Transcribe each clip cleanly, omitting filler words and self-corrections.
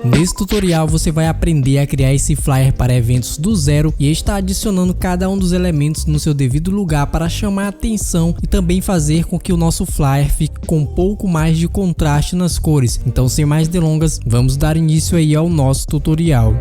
Nesse tutorial você vai aprender a criar esse flyer para eventos do zero e estar adicionando cada um dos elementos no seu devido lugar para chamar a atenção e também fazer com que o nosso flyer fique com um pouco mais de contraste nas cores. Então, sem mais delongas, vamos dar início aí ao nosso tutorial.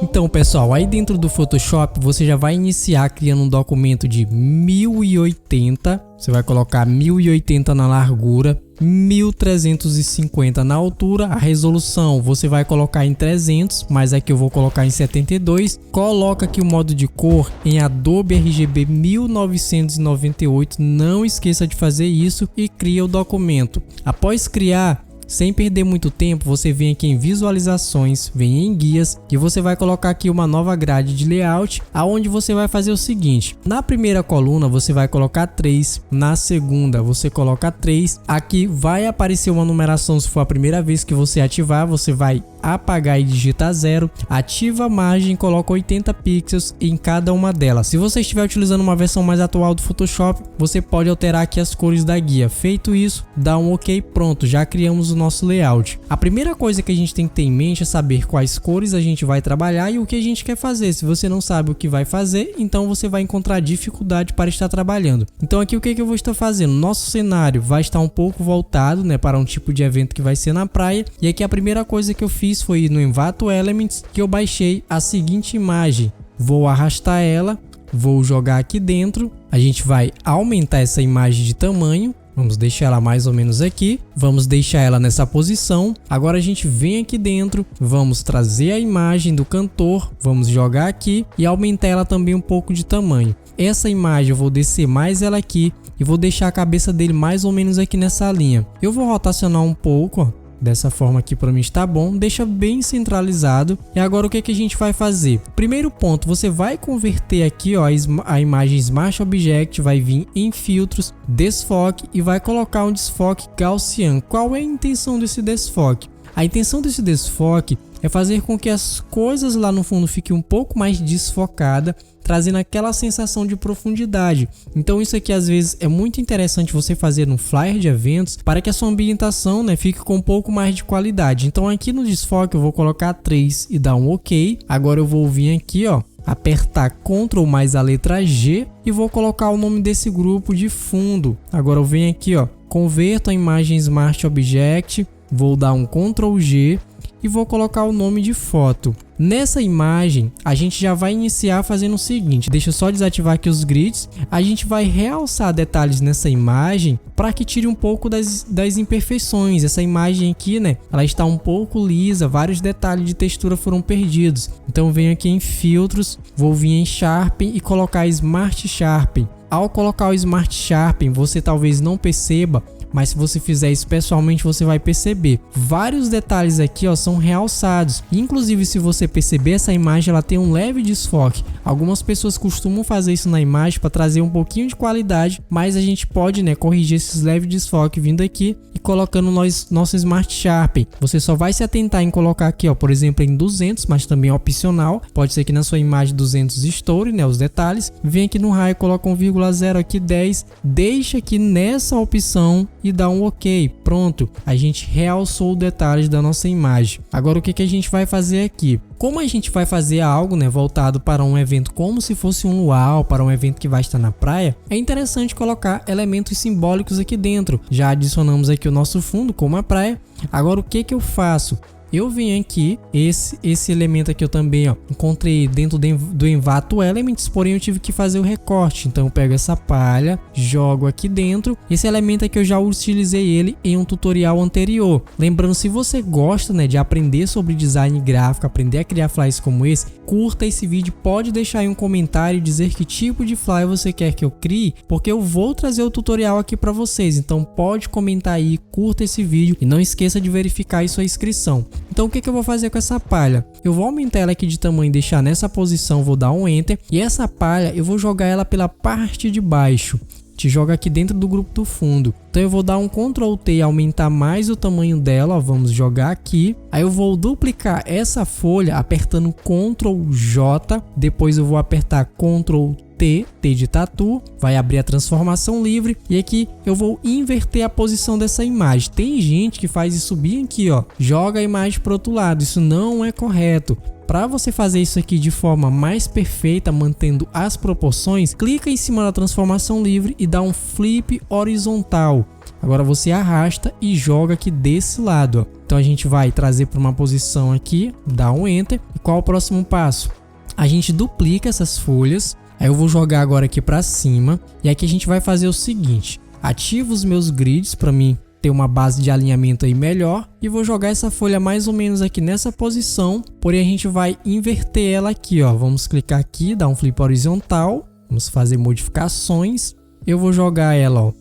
Então pessoal, aí dentro do Photoshop você já vai iniciar criando um documento de 1080, você vai colocar 1080 na largura, 1350 na altura, a resolução você vai colocar em 300, mas aqui eu vou colocar em 72, coloca aqui o modo de cor em Adobe RGB 1998, não esqueça de fazer isso e cria o documento. Após criar, sem perder muito tempo, você vem aqui em visualizações, vem em guias e você vai colocar aqui uma nova grade de layout, aonde você vai fazer o seguinte: na primeira coluna você vai colocar 3, na segunda você coloca 3, aqui vai aparecer uma numeração se for a primeira vez que você ativar, você vai apagar e digita 0, ativa a margem, coloca 80 pixels em cada uma delas. Se você estiver utilizando uma versão mais atual do Photoshop, você pode alterar aqui as cores da guia. Feito isso, dá um OK, pronto, já criamos o nosso layout. A primeira coisa que a gente tem que ter em mente é saber quais cores a gente vai trabalhar e o que a gente quer fazer. Se você não sabe o que vai fazer, então você vai encontrar dificuldade para estar trabalhando. Então aqui o que eu vou estar fazendo? Nosso cenário vai estar um pouco voltado, para um tipo de evento que vai ser na praia, e aqui a primeira coisa que eu fiz foi ir no Envato Elements, que eu baixei a seguinte imagem. Vou arrastar ela, vou jogar aqui dentro, a gente vai aumentar essa imagem de tamanho, vamos deixar ela mais ou menos aqui, vamos deixar ela nessa posição. Agora a gente vem aqui dentro, vamos trazer a imagem do cantor, vamos jogar aqui e aumentar ela também um pouco de tamanho. Essa imagem eu vou descer mais ela aqui e vou deixar a cabeça dele mais ou menos aqui nessa linha. Eu vou rotacionar um pouco, ó. Dessa forma aqui para mim está bom, deixa bem centralizado. E agora o que a gente vai fazer? Primeiro ponto, você vai converter aqui, ó, a imagem Smart Object, vai vir em filtros, desfoque e vai colocar um desfoque Gaussian. Qual é a intenção desse desfoque? A intenção desse desfoque é fazer com que as coisas lá no fundo fiquem um pouco mais desfocada, trazendo aquela sensação de profundidade. Então isso aqui às vezes é muito interessante você fazer no flyer de eventos para que a sua ambientação, fique com um pouco mais de qualidade. Então aqui no desfoque eu vou colocar 3 e dar um OK. Agora eu vou vir aqui, ó, apertar Ctrl mais a letra G e vou colocar o nome desse grupo de fundo. Agora eu venho aqui, ó, converto a imagem Smart Object, vou dar um Ctrl G e vou colocar o nome de foto. Nessa imagem, a gente já vai iniciar fazendo o seguinte, deixa eu só desativar aqui os grids, a gente vai realçar detalhes nessa imagem para que tire um pouco das imperfeições. Essa imagem aqui, ela está um pouco lisa, vários detalhes de textura foram perdidos. Então eu venho aqui em filtros, vou vir em Sharpen e colocar Smart Sharpen. Ao colocar o Smart Sharpen, você talvez não perceba, mas se você fizer isso pessoalmente você vai perceber. Vários detalhes aqui, ó, são realçados. Inclusive, se você perceber, essa imagem ela tem um leve desfoque. Algumas pessoas costumam fazer isso na imagem para trazer um pouquinho de qualidade, mas a gente pode, corrigir esses leves desfoques vindo aqui e colocando nosso Smart Sharpen. Você só vai se atentar em colocar aqui, ó, por exemplo, em 200, mas também é opcional. Pode ser que na sua imagem 200 estoure, os detalhes. Vem aqui no raio, coloca 1,0 aqui 10, deixa aqui nessa opção e dá um OK. Pronto, a gente realçou os detalhes da nossa imagem. Agora o que a gente vai fazer aqui? Como a gente vai fazer algo, voltado para um evento como se fosse um luau, para um evento que vai estar na praia, é interessante colocar elementos simbólicos aqui dentro. Já adicionamos aqui o nosso fundo como a praia. Agora o que eu faço? Eu venho aqui, esse elemento aqui eu também, ó, encontrei dentro do Envato Elements, porém eu tive que fazer o recorte. Então eu pego essa palha, jogo aqui dentro. Esse elemento aqui eu já utilizei ele em um tutorial anterior. Lembrando, se você gosta, de aprender sobre design gráfico, aprender a criar flyers como esse, curta esse vídeo, pode deixar aí um comentário e dizer que tipo de flyer você quer que eu crie, porque eu vou trazer o tutorial aqui para vocês. Então pode comentar aí, curta esse vídeo e não esqueça de verificar aí sua inscrição. Então o que eu vou fazer com essa palha? Eu vou aumentar ela aqui de tamanho e deixar nessa posição, vou dar um Enter. E essa palha eu vou jogar ela pela parte de baixo. Te joga aqui dentro do grupo do fundo. Então eu vou dar um Ctrl T e aumentar mais o tamanho dela, ó, vamos jogar aqui. Aí eu vou duplicar essa folha apertando Ctrl J, depois eu vou apertar Ctrl T, T de tatu, vai abrir a transformação livre e aqui eu vou inverter a posição dessa imagem. Tem gente que faz isso bem aqui, ó, joga a imagem para o outro lado, isso não é correto. Para você fazer isso aqui de forma mais perfeita, mantendo as proporções, clica em cima da transformação livre e dá um flip horizontal. Agora você arrasta e joga aqui desse lado, ó. Então a gente vai trazer para uma posição aqui, dá um enter. E qual é o próximo passo? A gente duplica essas folhas. Aí eu vou jogar agora aqui para cima e aqui a gente vai fazer o seguinte: ativa os meus grids para mim ter uma base de alinhamento aí melhor e vou jogar essa folha mais ou menos aqui nessa posição, porém a gente vai inverter ela aqui, ó. Vamos clicar aqui, dar um flip horizontal, vamos fazer modificações. Eu vou jogar ela, ó,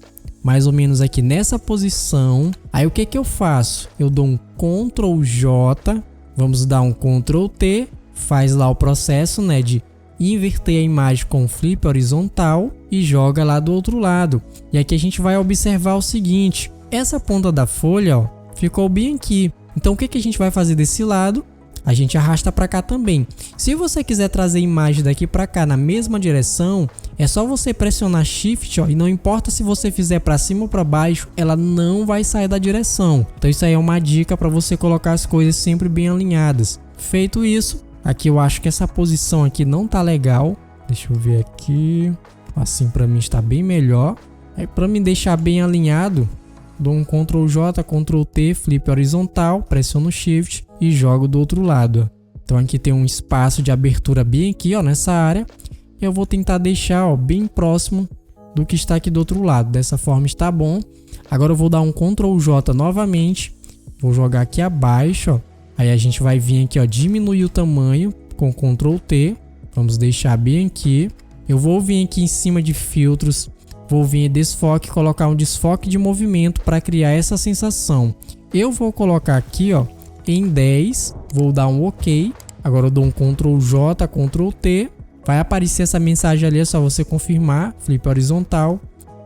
mais ou menos aqui nessa posição. Aí o que que eu faço? Eu dou um Ctrl J, vamos dar um Ctrl T, faz lá o processo, né, de inverter a imagem com flip horizontal e joga lá do outro lado. E aqui a gente vai observar o seguinte: essa ponta da folha, ó, ficou bem aqui. Então o que que a gente vai fazer desse lado? A gente arrasta para cá também. Se você quiser trazer a imagem daqui para cá na mesma direção, é só você pressionar Shift, ó, e não importa se você fizer para cima ou para baixo, ela não vai sair da direção. Então isso aí é uma dica para você colocar as coisas sempre bem alinhadas. Feito isso, aqui eu acho que essa posição aqui não tá legal. Deixa eu ver aqui. Assim para mim está bem melhor. Aí para me deixar bem alinhado, dou um Ctrl J, Ctrl T, flip horizontal, pressiono Shift e jogo do outro lado. Então aqui tem um espaço de abertura bem aqui, ó, nessa área. Eu vou tentar deixar, ó, bem próximo do que está aqui do outro lado. Dessa forma está bom. Agora eu vou dar um Ctrl J novamente. Vou jogar aqui abaixo, ó. Aí a gente vai vir aqui, ó, diminuir o tamanho com Ctrl T. Vamos deixar bem aqui. Eu vou vir aqui em cima de filtros. Vou vir em desfoque, colocar um desfoque de movimento para criar essa sensação. Eu vou colocar aqui, ó, em 10, vou dar um OK. Agora eu dou um Ctrl J, Ctrl T. Vai aparecer essa mensagem ali, é só você confirmar, flip horizontal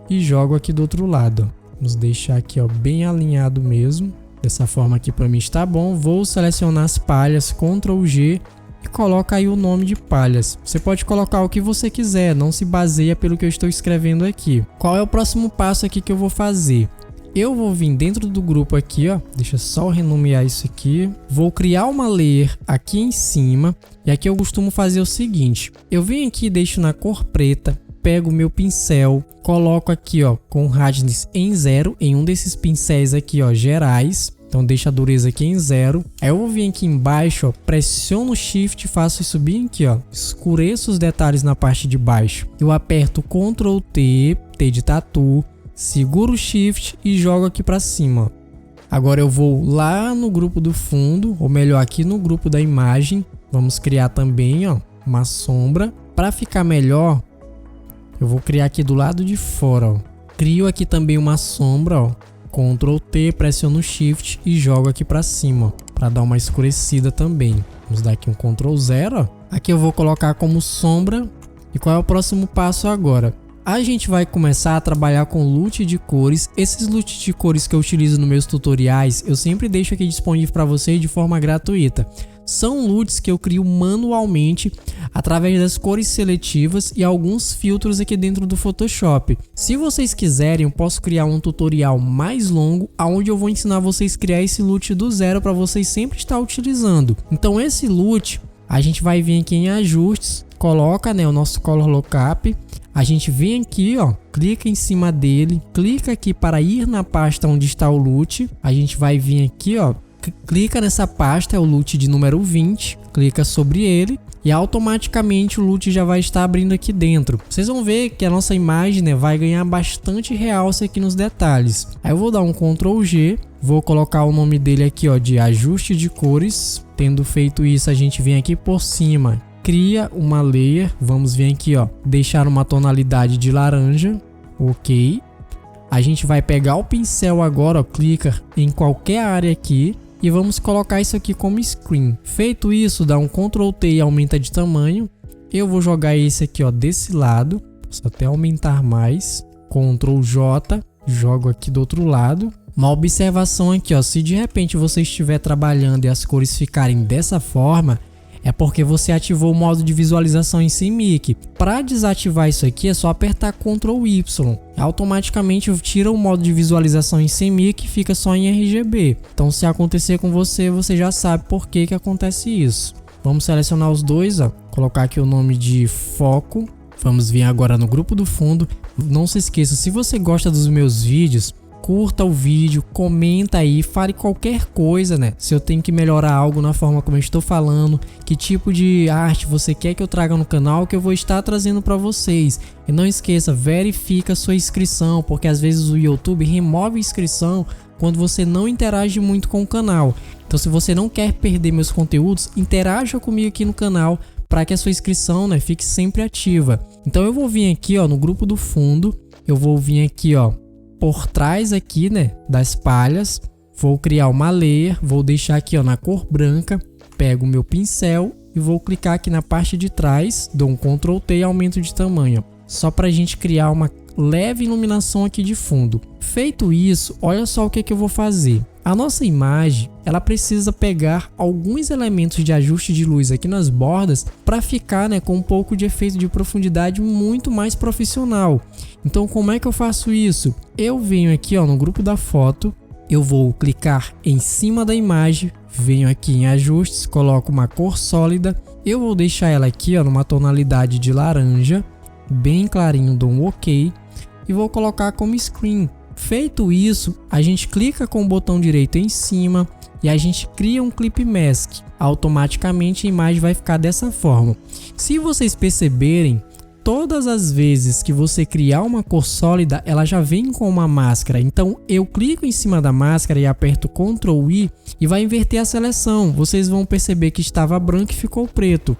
e jogo aqui do outro lado. Vamos deixar aqui, ó, bem alinhado mesmo. Dessa forma aqui para mim está bom. Vou selecionar as palhas, Ctrl G. E coloca aí o nome de palhas. Você pode colocar o que você quiser, não se baseia pelo que eu estou escrevendo aqui. Qual é o próximo passo aqui que eu vou fazer? Eu vou vir dentro do grupo aqui, ó. Deixa só eu renomear isso aqui. Vou criar uma layer aqui em cima. E aqui eu costumo fazer o seguinte: eu venho aqui e deixo na cor preta. Pego o meu pincel, coloco aqui, ó, com hardness em 0 em um desses pincéis aqui, ó, gerais. Então deixa a dureza aqui em 0. Aí eu vou vir aqui embaixo, ó, pressiono Shift, faço isso bem aqui, ó, escureço os detalhes na parte de baixo. Eu aperto Ctrl T, T de tatu, seguro o Shift e jogo aqui para cima, ó. Agora eu vou lá no grupo do fundo, ou melhor, aqui no grupo da imagem. Vamos criar também, ó, uma sombra. Para ficar melhor, eu vou criar aqui do lado de fora, ó. Crio aqui também uma sombra, ó. Ctrl T, pressiono Shift e jogo aqui para cima, para dar uma escurecida também. Vamos dar aqui um Ctrl 0. Ó. Aqui eu vou colocar como sombra. E qual é o próximo passo agora? A gente vai começar a trabalhar com LUT de cores. Esses LUT de cores que eu utilizo nos meus tutoriais, eu sempre deixo aqui disponível para vocês de forma gratuita. São LUTs que eu crio manualmente através das cores seletivas e alguns filtros aqui dentro do Photoshop. Se vocês quiserem, eu posso criar um tutorial mais longo onde eu vou ensinar vocês a criar esse LUT do zero para vocês sempre estar utilizando. Então esse LUT, a gente vai vir aqui em ajustes, coloca, né, o nosso Color Lookup. A gente vem aqui, ó, clica em cima dele, clica aqui para ir na pasta onde está o LUT. A gente vai vir aqui, ó, clica nessa pasta, é o LUT de número 20, clica sobre ele e automaticamente o LUT já vai estar abrindo aqui dentro. Vocês vão ver que a nossa imagem, né, vai ganhar bastante realce aqui nos detalhes. Aí eu vou dar um Ctrl G, vou colocar o nome dele aqui, ó, de ajuste de cores. Tendo feito isso, a gente vem aqui por cima, cria uma layer, vamos vir aqui, ó, deixar uma tonalidade de laranja, ok. A gente vai pegar o pincel agora, ó, clica em qualquer área aqui e vamos colocar isso aqui como screen. Feito isso, dá um Ctrl T e aumenta de tamanho. Eu vou jogar esse aqui, ó, desse lado, posso até aumentar mais, Ctrl J, jogo aqui do outro lado. Uma observação aqui, ó, se de repente você estiver trabalhando e as cores ficarem dessa forma, É porque você ativou o modo de visualização em CMYK. Para desativar isso aqui é só apertar Ctrl Y. Automaticamente tira o modo de visualização em CMYK e fica só em RGB. Então se acontecer com você, você já sabe por que acontece isso. Vamos selecionar os dois, ó. Colocar aqui o nome de foco. Vamos vir agora no grupo do fundo. Não se esqueça, se você gosta dos meus vídeos, curta o vídeo, comenta aí, fale qualquer coisa, né? Se eu tenho que melhorar algo na forma como eu estou falando, que tipo de arte você quer que eu traga no canal, que eu vou estar trazendo para vocês. E não esqueça, verifica sua inscrição, porque às vezes o YouTube remove a inscrição quando você não interage muito com o canal. Então se você não quer perder meus conteúdos, interaja comigo aqui no canal para que a sua inscrição, né, fique sempre ativa. Então eu vou vir aqui, ó, no grupo do fundo, eu vou vir aqui, ó, por trás aqui, né, das palhas, vou criar uma layer, vou deixar aqui, ó, na cor branca, pego o meu pincel e vou clicar aqui na parte de trás, dou um Ctrl T e aumento de tamanho, só para a gente criar uma leve iluminação aqui de fundo. Feito isso, olha só o que eu vou fazer. A nossa imagem, ela precisa pegar alguns elementos de ajuste de luz aqui nas bordas para ficar, né, com um pouco de efeito de profundidade muito mais profissional. Então como é que eu faço isso? Eu venho aqui, ó, no grupo da foto, eu vou clicar em cima da imagem, venho aqui em ajustes, coloco uma cor sólida, eu vou deixar ela aqui, ó, numa tonalidade de laranja, bem clarinho, dou um OK e vou colocar como screen. Feito isso, a gente clica com o botão direito em cima e a gente cria um Clip Mask. Automaticamente a imagem vai ficar dessa forma. Se vocês perceberem, todas as vezes que você criar uma cor sólida, ela já vem com uma máscara. Então eu clico em cima da máscara e aperto Ctrl I e vai inverter a seleção. Vocês vão perceber que estava branco e ficou preto.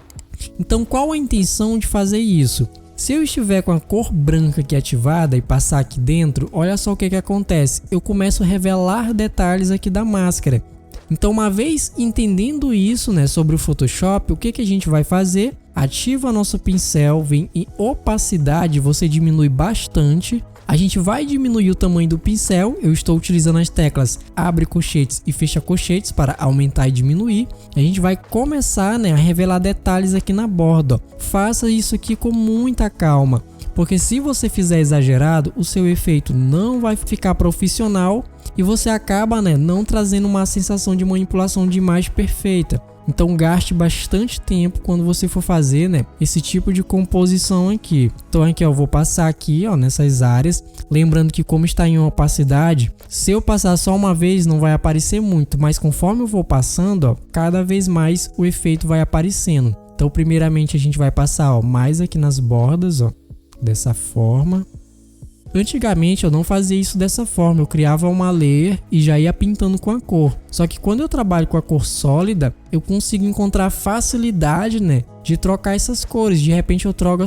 Então qual a intenção de fazer isso? Se eu estiver com a cor branca aqui ativada e passar aqui dentro, olha só o que acontece. Eu começo a revelar detalhes aqui da máscara. Então uma vez entendendo isso, né, sobre o Photoshop, o que a gente vai fazer? Ativa nosso pincel, vem em opacidade, você diminui bastante. A gente vai diminuir o tamanho do pincel. Eu estou utilizando as teclas abre colchetes e fecha colchetes para aumentar e diminuir. A gente vai começar, né, a revelar detalhes aqui na borda. Faça isso aqui com muita calma, porque se você fizer exagerado, o seu efeito não vai ficar profissional e você acaba, né, não trazendo uma sensação de manipulação de imagem perfeita. Então gaste bastante tempo quando você for fazer, né, esse tipo de composição aqui. Então aqui, ó, eu vou passar aqui, ó, nessas áreas. Lembrando que como está em opacidade, se eu passar só uma vez não vai aparecer muito, mas conforme eu vou passando, ó, cada vez mais o efeito vai aparecendo. Então primeiramente a gente vai passar, ó, mais aqui nas bordas, ó, dessa forma. Antigamente eu não fazia isso dessa forma, eu criava uma layer e já ia pintando com a cor. Só que quando eu trabalho com a cor sólida, eu consigo encontrar facilidade, né, de trocar essas cores. De repente eu troco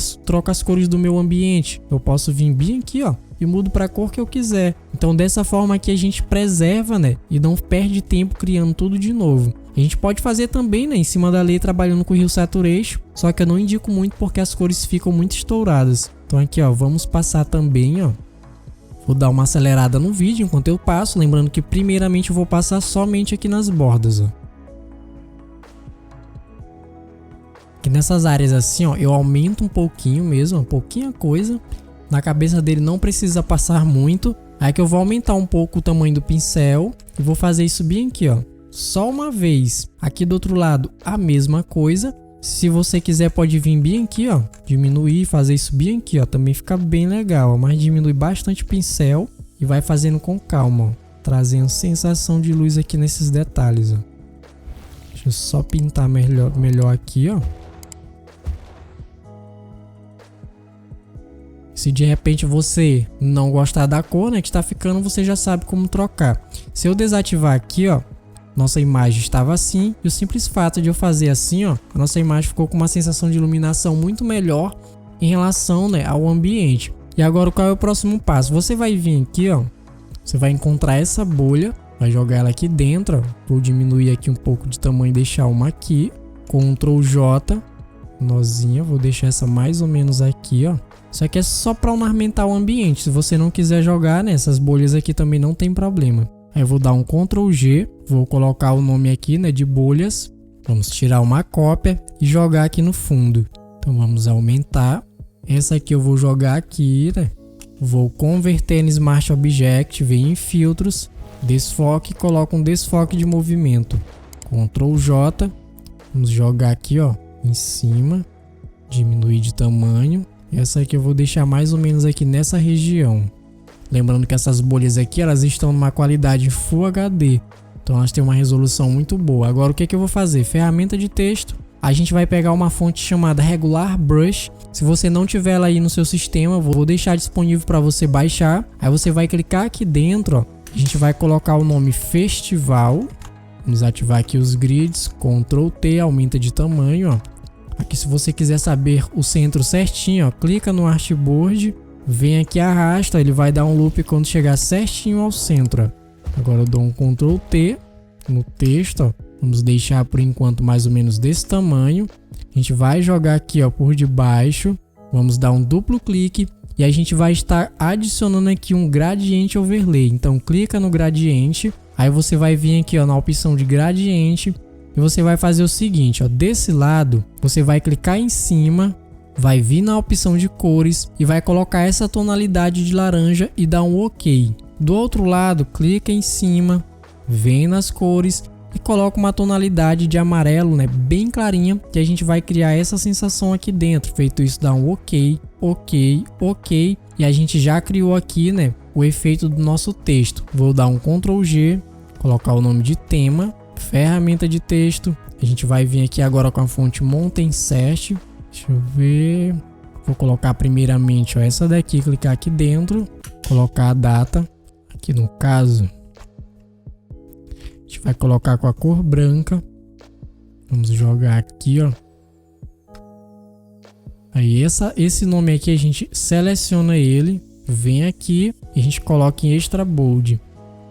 as cores do meu ambiente. Eu posso vir bem aqui, ó, e mudo para a cor que eu quiser. Então dessa forma aqui a gente preserva, né, e não perde tempo criando tudo de novo. A gente pode fazer também, né, em cima da layer trabalhando com Hue Saturation, só que eu não indico muito porque as cores ficam muito estouradas. Então aqui, ó, vamos passar também, ó. Vou dar uma acelerada no vídeo enquanto eu passo, lembrando que primeiramente eu vou passar somente aqui nas bordas, ó. Aqui nessas áreas assim, ó, eu aumento um pouquinho mesmo, pouquinha coisa. Na cabeça dele não precisa passar muito. Aí que eu vou aumentar um pouco o tamanho do pincel e vou fazer isso bem aqui, ó. Só uma vez. Aqui do outro lado a mesma coisa. Se você quiser pode vir bem aqui, ó, diminuir, fazer isso bem aqui, ó, também fica bem legal, ó, mas diminui bastante o pincel e vai fazendo com calma, ó, trazendo sensação de luz aqui nesses detalhes, ó. Deixa eu só pintar melhor aqui, ó. Se de repente você não gostar da cor, né, que está ficando, você já sabe como trocar. Se eu desativar aqui, ó, nossa imagem estava assim, e o simples fato de eu fazer assim, ó, a nossa imagem ficou com uma sensação de iluminação muito melhor em relação, né, ao ambiente. E agora qual é o próximo passo? Você vai vir aqui, ó, você vai encontrar essa bolha, vai jogar ela aqui dentro, ó. Vou diminuir aqui um pouco de tamanho e deixar uma aqui, Ctrl J, nozinha, vou deixar essa mais ou menos aqui, ó. Isso aqui é só para ornamentar o ambiente. Se você não quiser jogar, né, essas bolhas aqui também não tem problema. Aí eu vou dar um Ctrl G, vou colocar o nome aqui, né, de bolhas. Vamos tirar uma cópia e jogar aqui no fundo. Então vamos aumentar. Essa aqui eu vou jogar aqui, né? Vou converter em Smart Object, venho em filtros, desfoque e coloco um desfoque de movimento. Ctrl J. Vamos jogar aqui, ó, em cima. Diminuir de tamanho. Essa aqui eu vou deixar mais ou menos aqui nessa região. Lembrando que essas bolhas aqui, elas estão numa qualidade Full HD. Então elas têm uma resolução muito boa. Agora o que eu vou fazer? Ferramenta de texto. A gente vai pegar uma fonte chamada Regular Brush. Se você não tiver ela aí no seu sistema, vou deixar disponível para você baixar. Aí você vai clicar aqui dentro, ó. A gente vai colocar o nome Festival. Vamos ativar aqui os grids. Ctrl T, aumenta de tamanho, ó. Aqui, se você quiser saber o centro certinho, ó, clica no Artboard. Vem aqui, arrasta, ele vai dar um loop quando chegar certinho ao centro. Ó. Agora eu dou um Ctrl T no texto, ó. Vamos deixar por enquanto mais ou menos desse tamanho. A gente vai jogar aqui, ó, por debaixo. Vamos dar um duplo clique e a gente vai estar adicionando aqui um gradiente overlay. Então clica no gradiente, aí você vai vir aqui, ó, na opção de gradiente e você vai fazer o seguinte, ó, desse lado você vai clicar em cima, vai vir na opção de cores e vai colocar essa tonalidade de laranja e dar um OK. Do outro lado, clica em cima, vem nas cores e coloca uma tonalidade de amarelo, né, bem clarinha, que a gente vai criar essa sensação aqui dentro. Feito isso, dá um OK, OK, OK e a gente já criou aqui, né, o efeito do nosso texto. Vou dar um Ctrl G, colocar o nome de tema, ferramenta de texto. A gente vai vir aqui agora com a fonte Mountain Set. Deixa eu ver. Vou colocar primeiramente, ó, essa daqui, clicar aqui dentro, colocar a data. Aqui no caso, a gente vai colocar com a cor branca. Vamos jogar aqui, ó. Aí esse nome aqui a gente seleciona ele, vem aqui e a gente coloca em Extra Bold.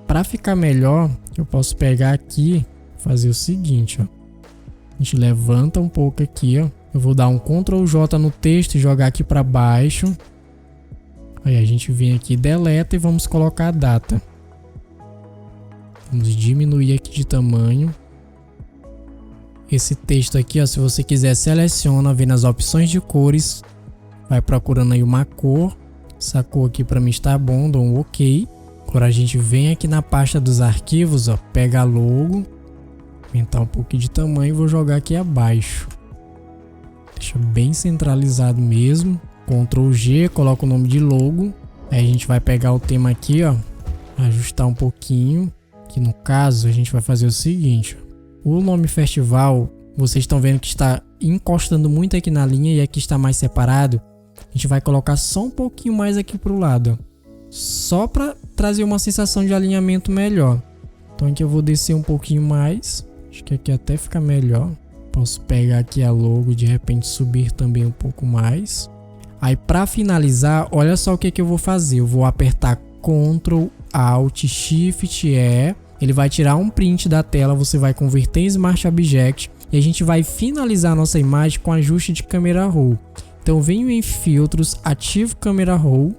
Para ficar melhor, eu posso pegar aqui e fazer o seguinte, ó. A gente levanta um pouco aqui, ó. Eu vou dar um Ctrl J no texto e jogar aqui para baixo. Aí a gente vem aqui, deleta e vamos colocar a data. Vamos diminuir aqui de tamanho. Esse texto aqui, ó, se você quiser, seleciona, vem nas opções de cores, vai procurando aí uma cor. Essa cor aqui para mim está bom, dou um OK. Agora a gente vem aqui na pasta dos arquivos, ó, pega a logo, aumentar um pouquinho de tamanho e vou jogar aqui abaixo. Deixa bem centralizado mesmo. Ctrl G, coloca o nome de logo. Aí a gente vai pegar o tema aqui, ó, ajustar um pouquinho. Aqui no caso a gente vai fazer o seguinte, ó. O nome festival, vocês estão vendo que está encostando muito aqui na linha e aqui está mais separado. A gente vai colocar só um pouquinho mais aqui para o lado, ó. Só para trazer uma sensação de alinhamento melhor. Então aqui eu vou descer um pouquinho mais. Acho que aqui até fica melhor. Posso pegar aqui a logo e de repente subir também um pouco mais. Aí para finalizar, olha só o que eu vou fazer. Eu vou apertar Ctrl, Alt, Shift, E. Ele vai tirar um print da tela, você vai converter em Smart Object. E a gente vai finalizar a nossa imagem com ajuste de Camera Raw. Então venho em filtros, ativo Camera Raw.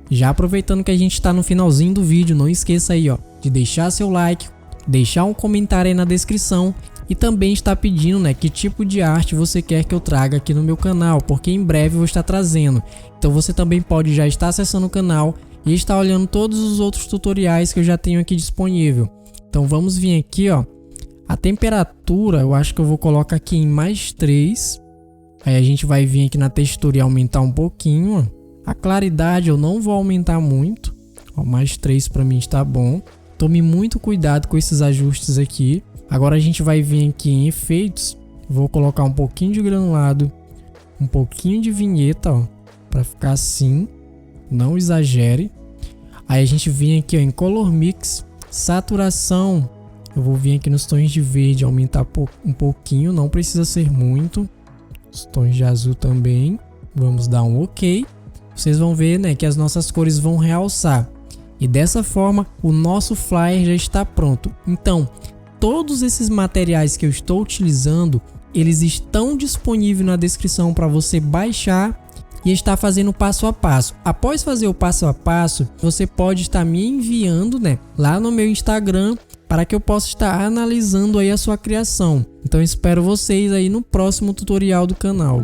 Já aproveitando que a gente está no finalzinho do vídeo, não esqueça aí, ó, de deixar seu like, deixar um comentário aí na descrição e também está pedindo, né, que tipo de arte você quer que eu traga aqui no meu canal, porque em breve eu vou estar trazendo. Então você também pode já estar acessando o canal e estar olhando todos os outros tutoriais que eu já tenho aqui disponível. Então vamos vir aqui, ó, a temperatura eu acho que eu vou colocar aqui em mais 3. Aí a gente vai vir aqui na textura e aumentar um pouquinho, ó. A claridade eu não vou aumentar muito, ó, mais 3 para mim está bom. Tome muito cuidado com esses ajustes aqui. Agora a gente vai vir aqui em efeitos, vou colocar um pouquinho de granulado, um pouquinho de vinheta, ó, para ficar assim, não exagere. Aí a gente vem aqui, ó, em Color Mix, saturação, eu vou vir aqui nos tons de verde, aumentar um pouquinho, não precisa ser muito. Os tons de azul também, vamos dar um OK. Vocês vão ver, né, que as nossas cores vão realçar. E dessa forma, o nosso flyer já está pronto. Então, todos esses materiais que eu estou utilizando, eles estão disponíveis na descrição para você baixar e estar fazendo passo a passo. Após fazer o passo a passo, você pode estar me enviando, né, lá no meu Instagram para que eu possa estar analisando aí a sua criação. Então espero vocês aí no próximo tutorial do canal.